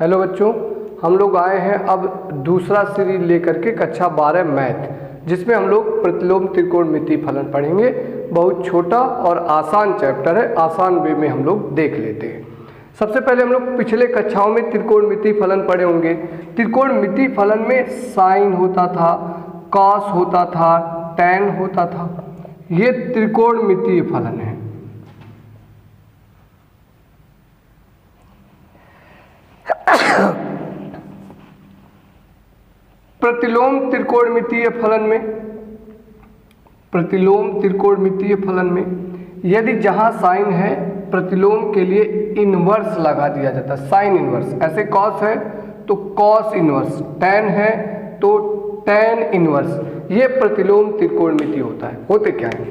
Hello बच्चों, हम लोग आए हैं अब दूसरा सीरीज लेकर के कक्षा 12 मैथ, जिसमें हम लोग प्रतिलोम त्रिकोणमिति फलन पढ़ेंगे। बहुत छोटा और आसान चैप्टर है, आसान वे में हम लोग देख लेते हैं। सबसे पहले हम लोग पिछले कक्षाओं में त्रिकोणमिति फलन पढ़े होंगे। त्रिकोणमिति फलन में साइन होता था, कॉस होता था, टैन होता था। ये त्रिकोणमितीय फलन है। प्रतिलोम त्रिकोणमितीय फलन में यदि जहां साइन है, प्रतिलोम के लिए इनवर्स लगा दिया जाता है, साइन इनवर्स। ऐसे कॉस है तो कॉस इनवर्स, टैन है तो टैन इनवर्स। ये प्रतिलोम त्रिकोणमिति होता है। होते क्या है,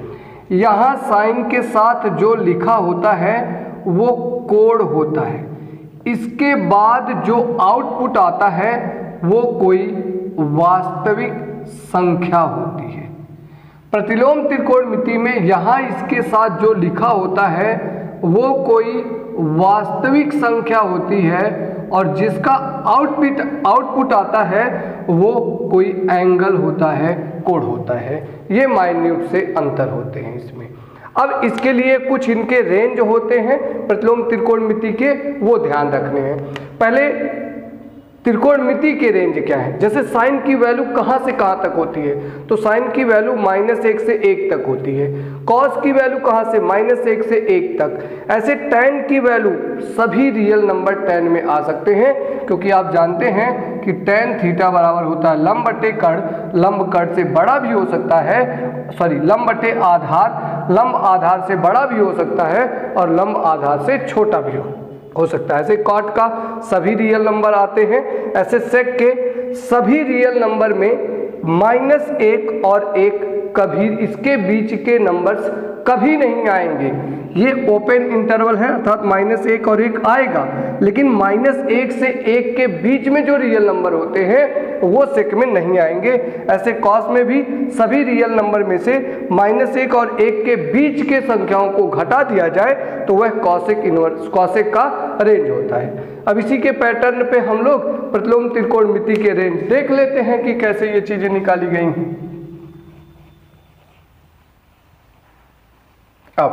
यहाँ साइन के साथ जो लिखा होता है वो कोण होता है। इसके बाद जो आउटपुट आता है वो कोई वास्तविक संख्या होती है। प्रतिलोम त्रिकोणमिति में यहाँ इसके साथ जो लिखा होता है वो कोई वास्तविक संख्या होती है, और जिसका आउटपुट आता है वो कोई एंगल होता है, कोण होता है। ये माइन्यूट से अंतर होते हैं इसमें। अब इसके लिए कुछ इनके रेंज होते हैं प्रतिलोम त्रिकोणमिति के, वो ध्यान रखने हैं। पहले त्रिकोणमिति के रेंज क्या है। जैसे साइन की वैल्यू कहाँ से कहाँ तक होती है, तो साइन की वैल्यू -1 से 1 तक होती है। कॉस की वैल्यू कहाँ से, -1 से 1 तक। ऐसे टैन की वैल्यू सभी रियल नंबर टैन में आ सकते हैं, क्योंकि आप जानते हैं कि टैन थीटा बराबर होता है लंब बटे कर्ण। लंब कर्ण से बड़ा भी हो सकता है, लंब बटे आधार, लंब आधार से बड़ा भी हो सकता है और लंब आधार से छोटा भी हो सकता है। ऐसे कॉट का सभी रियल नंबर आते हैं। ऐसे सेक के सभी रियल नंबर में -1 और 1 कभी, इसके बीच के नंबर्स कभी नहीं आएंगे। ये ओपन इंटरवल है, अर्थात -1 और 1 आएगा, लेकिन -1 से 1 के बीच में जो रियल नंबर होते हैं वो सेक में नहीं आएंगे। ऐसे कॉस में भी सभी रियल नंबर में से -1 और 1 के बीच के संख्याओं को घटा दिया जाए तो वह कॉसेक इनवर्स, कॉसेक का रेंज होता है। अब इसी के पैटर्न पे हम लोग प्रतिलोम त्रिकोणमिति के रेंज देख लेते हैं कि कैसे ये चीजें निकाली गई हैं। अब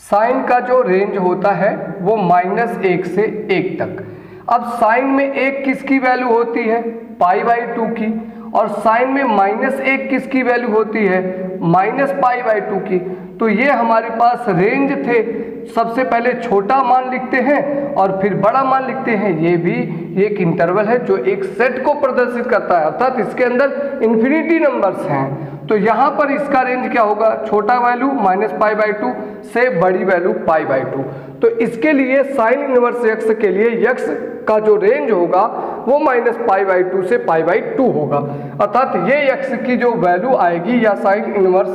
साइन का जो रेंज होता है वो -1 से 1 तक। अब साइन में 1 किसकी वैल्यू होती है, π/2 की, और साइन में -1 किसकी वैल्यू होती है, -π/2 की। तो ये हमारे पास रेंज थे। सबसे पहले छोटा मान लिखते हैं और फिर बड़ा मान लिखते हैं। ये भी एक इंटरवल है जो एक सेट को प्रदर्शित करता है, अर्थात इसके अंदर इन्फिनिटी नंबर्स हैं। तो यहाँ पर इसका रेंज क्या होगा, छोटा वैल्यू -π/2 से बड़ी वैल्यू π/2। तो इसके लिए साइन इनवर्स x के लिए x का जो रेंज होगा वो -π/2 से π/2 होगा। अर्थात ये x की जो वैल्यू आएगी, या साइन इनवर्स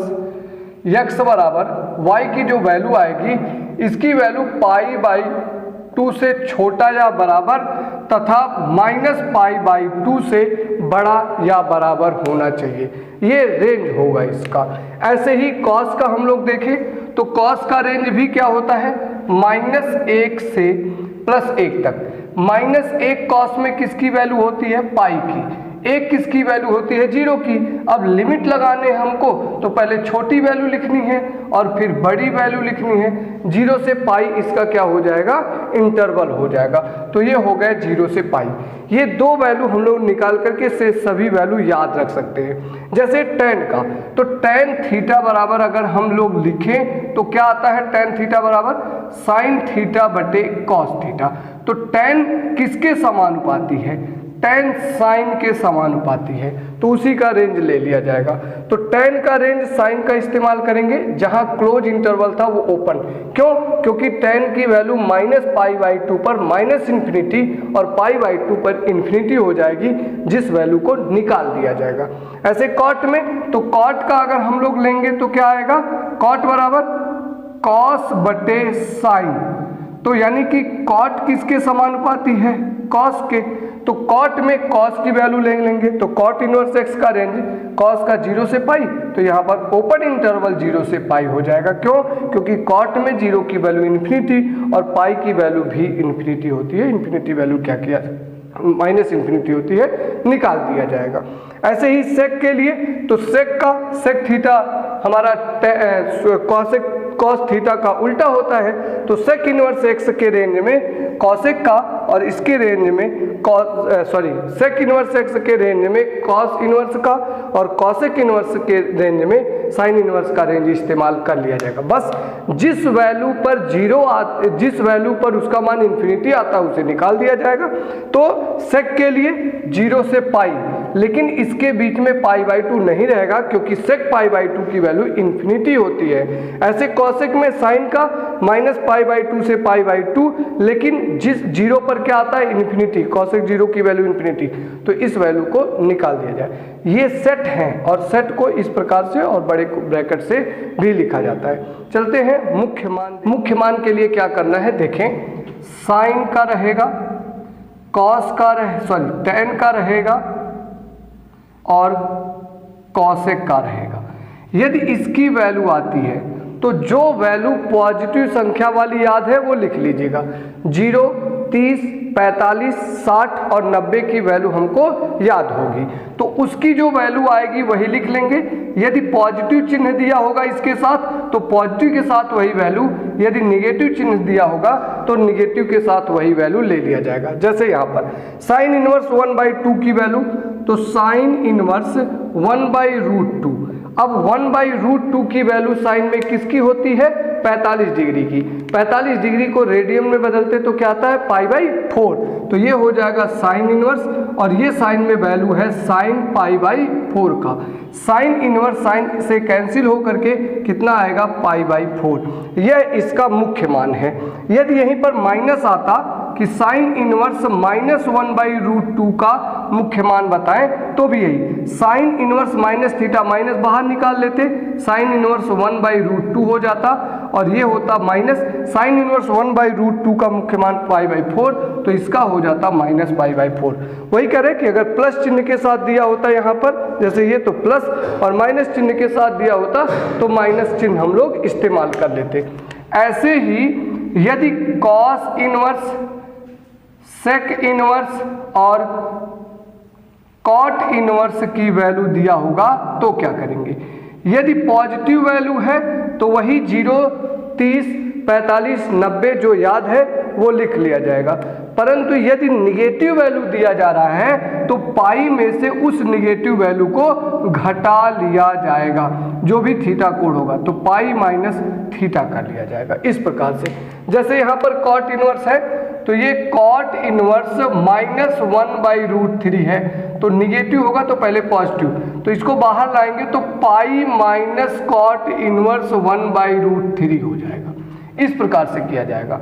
x बराबर y की जो वैल्यू आएगी, इसकी वैल्यू π/2 से छोटा या बराबर तथा -π/2 से बड़ा या बराबर होना चाहिए। ये रेंज होगा इसका। ऐसे ही कॉस का हम लोग देखें तो कॉस का रेंज भी क्या होता है, -1 से +1 तक। -1 कॉस में किसकी वैल्यू होती है, पाई की। 1 किसकी वैल्यू होती है, 0 की। अब लिमिट लगाने हमको तो पहले छोटी वैल्यू लिखनी है और फिर बड़ी वैल्यू लिखनी है। 0 से पाई इसका क्या हो जाएगा, इंटरवल हो जाएगा। तो ये हो गए 0 से पाई। ये दो वैल्यू हम लोग निकाल करके से सभी वैल्यू याद रख सकते हैं। जैसे टैन का, तो टैन थीटा बराबर अगर हम लोग लिखें तो क्या आता है, टैन थीटा बराबर साइन थीटा बटे कॉस थीटा। तो टैन किसके समानुपाती है, टैन साइन के समानुपाती है, तो उसी का रेंज ले लिया जाएगा। तो टैन का रेंज साइन का इस्तेमाल करेंगे, जहां क्लोज इंटरवल था वो ओपन। क्यों, क्योंकि टैन की वैल्यू -π/2 पर -∞ और π/2 पर इन्फिनिटी हो जाएगी, जिस वैल्यू को निकाल दिया जाएगा। ऐसे कॉट में, तो कॉट का अगर हम लोग लेंगे तो क्या आएगा, कॉट बराबर कॉस बटे साइन। तो यानी कि कॉट किसके समानुपाती है, कॉस के। तो कॉट में कॉस की वैल्यू ले लेंगे, तो कॉट इनवर्स एक्स का रेंज कॉस का 0 से पाई, तो यहाँ पर ओपन इंटरवल 0 से पाई हो जाएगा। क्यों? क्योंकि कॉट में 0 की वैल्यू इन्फिनिटी और पाई की वैल्यू भी इन्फिनिटी होती है। इन्फिनिटी वैल्यू क्या किया, माइनस इन्फिनिटी होती है, निकाल दिया जाएगा। ऐसे ही सेक के लिए, तो सेक थीटा हमारा कॉस थीटा का उल्टा होता है, तो सेक इनवर्स एक्स के रेंज में कॉसेक का और इसके रेंज में सेक इनवर्स एक्स के रेंज में कॉस इनवर्स का और कॉसेक इनवर्स के रेंज में साइन इनवर्स का रेंज इस्तेमाल कर लिया जाएगा। बस जिस वैल्यू पर जिस वैल्यू पर उसका मान इन्फिनिटी आता है उसे निकाल दिया जाएगा। तो सेक के लिए 0 से पाई, लेकिन इसके बीच में π/2 नहीं रहेगा क्योंकि सेक π/2 की वैल्यू इन्फिनिटी होती है। ऐसे कॉसेक में साइन का -π/2 से π/2, लेकिन जिस 0 पर क्या आता है, इन्फिनिटी, कॉसेक 0 की वैल्यू इन्फिनिटी, तो इस वैल्यू को निकाल दिया जाए। ये सेट हैं और सेट को इस प्रकार से और बड़े ब्रैकेट से भी लिखा जाता है। चलते हैं मुख्य मान। मुख्य मान के लिए क्या करना है, देखें, साइन का रहेगा, कॉस का टेन का रहेगा और कॉसेक का रहेगा। यदि इसकी वैल्यू आती है तो जो वैल्यू पॉजिटिव संख्या वाली याद है वो लिख लीजिएगा। 0, 30, 45, 60 और 90 की वैल्यू हमको याद होगी, तो उसकी जो वैल्यू आएगी वही लिख लेंगे। यदि पॉजिटिव चिन्ह दिया होगा इसके साथ तो पॉजिटिव के साथ वही वैल्यू, यदि निगेटिव चिन्ह दिया होगा तो निगेटिव के साथ वही वैल्यू ले लिया जाएगा। जैसे यहाँ पर साइन इनवर्स 1/2 की वैल्यू, तो साइन इनवर्स 1/√2। अब 1/√2 की वैल्यू साइन में किसकी होती है, 45 डिग्री की। 45 डिग्री को रेडियन में बदलते तो क्या आता है, π/4। तो ये हो जाएगा साइन इनवर्स, और ये साइन में वैल्यू है साइन π/4 का। साइन इनवर्स साइन से कैंसिल हो करके कितना आएगा, π/4। यह इसका मुख्य मान है। यदि यहीं पर माइनस आता कि साइन इनवर्स -1/√2 का मुख्य मान बताएं तो भी यही sine inverse minus theta, minus बाहर निकाल लेते, साइन इनवर्स 1/√2 हो जाता और ये होता माइनस साइन इनवर्स 1/√2 का मुख्य मान π/4, तो इसका हो जाता माइनस π/4। वही करें कि अगर प्लस चिन्ह के साथ दिया होता यहाँ पर, जैसे ये, तो प्लस, और माइनस चिन्ह के साथ दिया होता तो माइनस चिन्ह हम लोग इस्तेमाल कर लेते। ऐसे ही यदि कॉस इनवर्स, सेक इनवर्स और कॉट इनवर्स की वैल्यू दिया होगा तो क्या करेंगे। यदि पॉजिटिव वैल्यू है तो वही 0, 30, 45, 90 जो याद है वो लिख लिया जाएगा। परंतु यदि निगेटिव वैल्यू दिया जा रहा है तो पाई में से उस निगेटिव वैल्यू को घटा लिया जाएगा, जो भी थीटा कोण होगा, तो पाई माइनस थीटा कर लिया जाएगा। इस प्रकार से जैसे यहाँ पर कॉट इनवर्स है तो ये कॉट इनवर्स -1/√3 है, तो निगेटिव होगा तो पहले पॉजिटिव, तो इसको बाहर लाएंगे तो पाई माइनस कॉट इनवर्स 1/√3 हो जाएगा। इस प्रकार से किया जाएगा,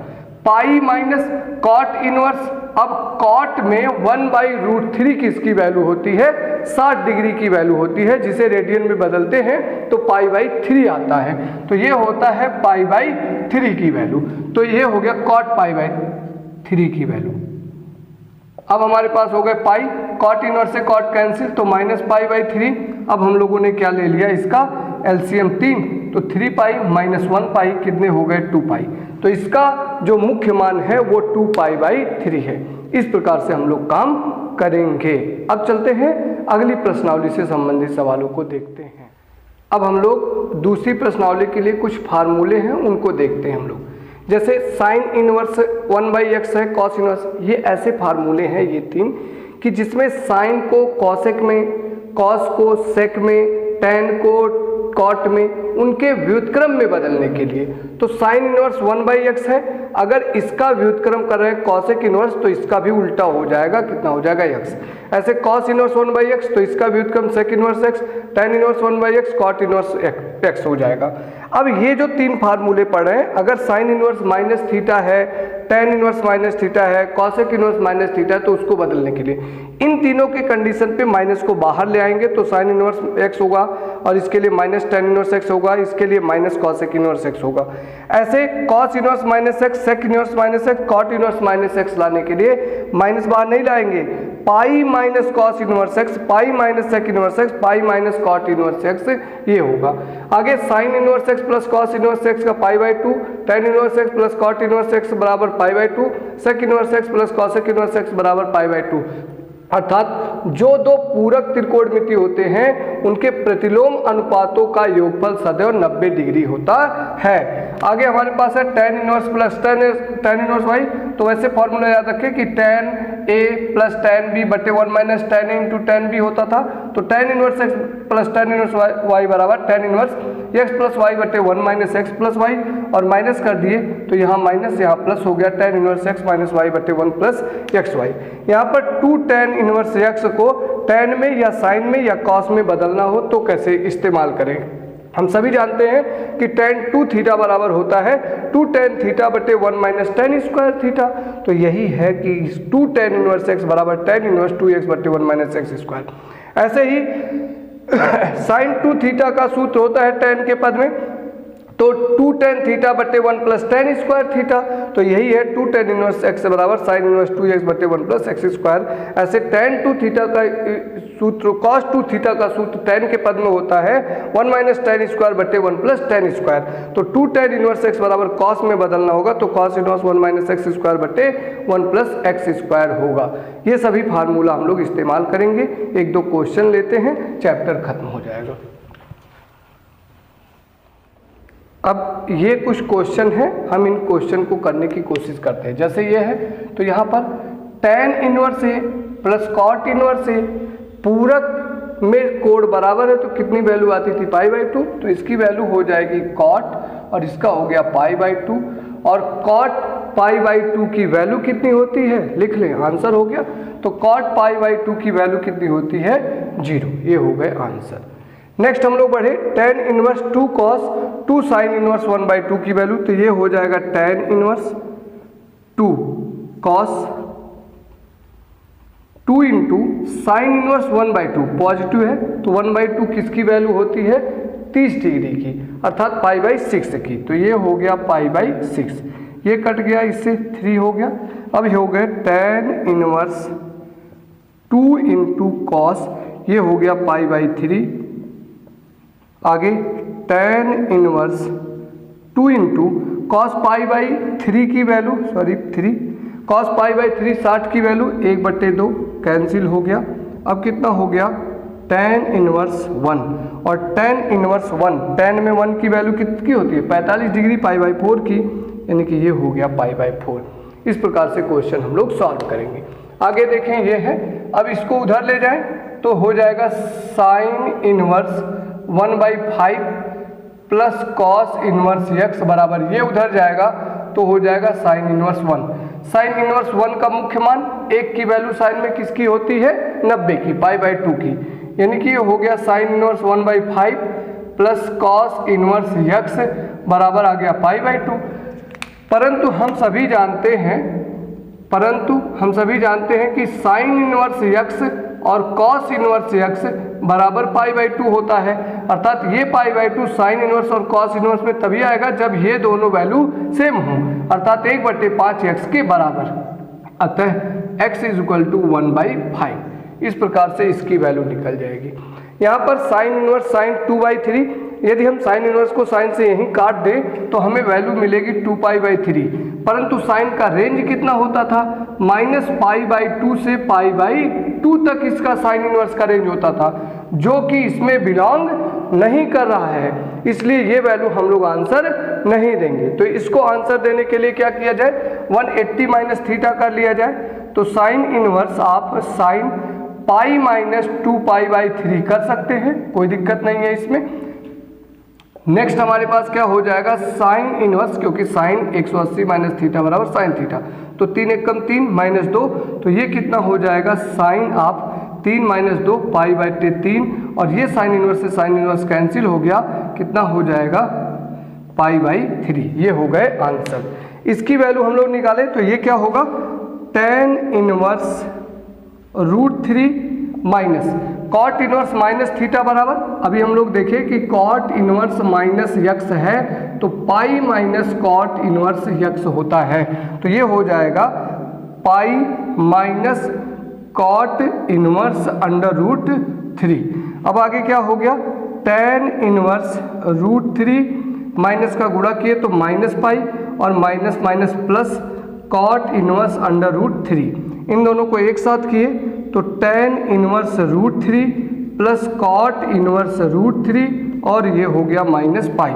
पाई माइनस कॉट इनवर्स। अब कॉट में 1/√3 किसकी वैल्यू होती है, 60 डिग्री की वैल्यू होती है, जिसे रेडियन में बदलते हैं तो π/3 आता है, तो ये होता है π/3 की वैल्यू। तो ये हो गया कॉट π/3 की वैल्यू। अब हमारे पास हो गए पाई, कॉट इनवर्स से कॉट कैंसिल तो माइनस π/3। अब हम लोगों ने क्या ले लिया, इसका एलसीएम 3, तो 3 पाई माइनस 1 पाई कितने हो गए, 2 पाई। तो इसका जो मुख्य मान है वो 2 π/3 है। इस प्रकार से हम लोग काम करेंगे। अब चलते हैं अगली प्रश्नावली से संबंधित सवालों को देखते हैं। अब हम लोग दूसरी प्रश्नावली के लिए कुछ फार्मूले हैं उनको देखते हैं हम लोग। जैसे साइन इनवर्स 1/x है, कॉस इनवर्स, ये ऐसे फार्मूले हैं ये 3 कि जिसमें साइन को कॉसेक में, कॉस को सेक में, टेन को कॉट में, उनके व्युत्क्रम में बदलने के लिए। तो साइन इनवर्स 1/x है, अगर इसका व्युत्क्रम कर रहे हैं कॉसेक इनवर्स तो इसका भी उल्टा हो जाएगा, कितना हो जाएगा, x। ऐसे कॉस इनवर्स 1/x तो इसका व्युत्क्रम sec inverse x, tan inverse 1/x, cot inverse x हो जाएगा। अब ये जो 3 फार्मूले पढ़ रहे हैं, अगर साइन इनवर्स माइनस थीटा है, टेन इनवर्स माइनस थीटा है, कॉसेक इनवर्स माइनस थीटा है, तो उसको बदलने के लिए इन तीनों के कंडीशन पे माइनस को बाहर ले आएंगे तो साइन इनवर्स एक्स होगा, और इसके लिए माइनस टेन इनवर्स एक्स होगा, इसके लिए माइनस कॉसेक इनवर्स एक्स होगा। ऐसे cos inverse minus x, sec inverse minus x, cot inverse minus x लाने के लिए माइनस बाहर नहीं लाएंगे, pi minus cos inverse x, pi minus sec inverse x, pi minus cot inverse x, ये होगा। आगे sin inverse x plus cos inverse x का pi by 2, tan inverse x plus cot inverse x बराबर pi by 2, sec inverse x plus cosec inverse x बराबर pi by 2। अर्थात जो दो पूरक त्रिकोणमिति होते हैं उनके प्रतिलोम अनुपातों का योगफल सदैव 90 डिग्री होता है। आगे हमारे पास है tan inverse plus tan inverse y, तो वैसे फॉर्मूला याद रखें कि tan A plus tan B बटे 1 minus tan A into tan B होता था, तो tan inverse x plus tan inverse y बराबर tan inverse x plus y बटे 1 माइनस एक्स प्लस वाई, और माइनस कर दिए तो यहाँ माइनस यहाँ प्लस हो गया, tan inverse x minus y बटे 1 प्लस एक्स वाई। यहाँ पर 2 टेन इनवर्स एक्स को टेन में या साइन में या कॉस में बदलना हो तो कैसे इस्तेमाल करें। हम सभी जानते हैं कि टेन 2 थीटा बराबर होता है 2 टेन थीटा बटे 1 माइनस टेन स्क्वायर थीटा, तो यही है कि 2 टेन इनवर्स एक्स बराबर टेन इनवर्स 2x बटे 1 माइनस एक्स स्क्वायर। ऐसे ही साइन 2 थीटा का सूत्र होता है टेन के पद में, तो 2 टेन थीटा बटे 1 प्लस टेन स्क्वायर थीटा, तो यही है 2 टेन इनवर्स एक्स बराबर साइन इनवर्स 2x बटे 1 प्लस एक्स स्क्वायर। ऐसे टेन 2 थीटा का सूत्र कॉस 2 थीटा का सूत्र टेन के पद में होता है 1 माइनस टेन स्क्वायर बटे 1 प्लस टेन स्क्वायर, तो 2 टेन इनवर्स एक्स बराबर कॉस में बदलना होगा तो cos inverse 1 minus x square बटे 1 प्लस एक्स स्क्वायर होगा। ये सभी फार्मूला हम लोग इस्तेमाल करेंगे। एक दो क्वेश्चन लेते हैं, चैप्टर खत्म हो जाएगा। अब ये कुछ क्वेश्चन हैं, हम इन क्वेश्चन को करने की कोशिश करते हैं। जैसे ये है, तो यहाँ पर टेन इनवर्स ए प्लस कॉट इनवर्स ए, पूरक में कोण बराबर है तो कितनी वैल्यू आती थी पाई बाई 2, तो इसकी वैल्यू हो जाएगी कॉट और इसका हो गया पाई बाई 2, और कॉट पाई बाई 2 की वैल्यू कितनी होती है लिख लें, आंसर हो गया। तो कॉट पाई बाई 2 की वैल्यू कितनी होती है 0, ये हो गए आंसर। नेक्स्ट हम लोग बढ़े tan inverse 2 cos 2 sine inverse 1 by 2 की वैल्यू, तो ये हो जाएगा tan inverse 2 cos 2 into sine inverse 1 by 2, positive है तो 1 बाई 2 किसकी वैल्यू होती है 30 डिग्री की, अर्थात पाई बाई 6 की, तो ये हो गया पाई बाई 6, ये कट गया, इससे 3 हो गया। अब हो गए टेन इनवर्स 2 इंटू कॉस, ये हो गया पाई बाई 3, आगे tan inverse 2 into cos pi by 3 की value, sorry 3 cos pi by 3 60 की वैल्यू 1 बटे 2 कैंसिल हो गया। अब कितना हो गया टेन इनवर्स 1, और टेन इनवर्स 1, टेन में 1 की वैल्यू कितनी होती है 45 डिग्री पाई बाई 4 की, यानी कि ये हो गया पाई बाई 4। इस प्रकार से क्वेश्चन हम लोग सॉल्व करेंगे। आगे देखें ये है, अब इसको उधर ले जाएं तो हो जाएगा sine inverse 1 by 5 plus cos inverse x बराबर, ये उधर जाएगा तो हो जाएगा साइन इनवर्स 1। साइन इनवर्स 1 का मुख्य मान 1 की वैल्यू साइन में किसकी होती है 90 की, पाई बाई 2 की, यानी कि ये हो गया sine inverse 1 by 5 plus cos inverse x बराबर आ गया पाई बाई 2। परंतु हम सभी जानते हैं कि साइन इनवर्स एक्स और कॉस इनवर्स एक्स बराबर पाई बाई 2 होता है, अर्थात ये पाई बाई 2 साइन इनवर्स और कॉस इनवर्स में तभी आएगा जब ये दोनों वैल्यू सेम हो, अर्थात 1/5x के बराबर, अतः x is equal to 1 by 5। इस प्रकार से इसकी वैल्यू निकल जाएगी। यहाँ पर साइन इनवर्स साइन 2 बाई 3, यदि हम साइन इनवर्स को साइन से यहीं काट दें तो हमें वैल्यू मिलेगी 2 पाई बाई 3, परंतु साइन का रेंज कितना होता था माइनस पाई बाई 2 से पाई बाई 2 तक इसका साइन इनवर्स का रेंज होता था, जो कि इसमें बिलोंग नहीं कर रहा है, इसलिए ये वैल्यू हम लोग आंसर नहीं देंगे। तो इसको आंसर देने के लिए क्या किया जाए 180 माइनस थीटा कर लिया जाए, तो साइन इनवर्स आप sine pi minus 2 pi by 3 कर सकते हैं, कोई दिक्कत नहीं है इसमें। नेक्स्ट हमारे पास क्या हो जाएगा साइन इनवर्स, क्योंकि साइन 180 माइनस थीटा बराबर साइन थीटा, तो 3 एकम 3 माइनस 2, तो ये कितना हो जाएगा साइन आप 3 माइनस 2 पाई बाई 3, और ये साइन इनवर्स से साइन इनवर्स कैंसिल हो गया, कितना हो जाएगा π/3। ये हो गए आंसर। इसकी वैल्यू हम लोग निकालें तो ये क्या होगा, tan inverse √3 minus cot inverse minus theta बराबर, अभी हम लोग देखें कि कॉट इनवर्स माइनस यक्स है तो pi minus cot inverse x होता है, तो ये हो जाएगा पाई माइनस कॉट इनवर्स √3। अब आगे क्या हो गया, tan इनवर्स √3 माइनस का गुणा किए तो माइनस पाई और minus minus plus cot inverse √3, इन दोनों को एक साथ किए तो tan inverse √3 plus cot inverse √3 और ये हो गया minus pi.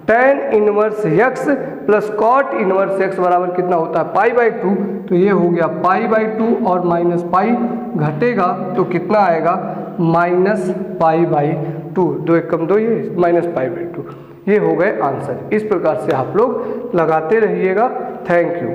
tan inverse x plus cot inverse x बराबर कितना होता है, π/2, तो ये हो गया π/2 और माइनस पाई घटेगा तो कितना आएगा, -π/2, 2 × 2 ये -π/2। ये हो गए आंसर। इस प्रकार से आप लोग लगाते रहिएगा। Thank you.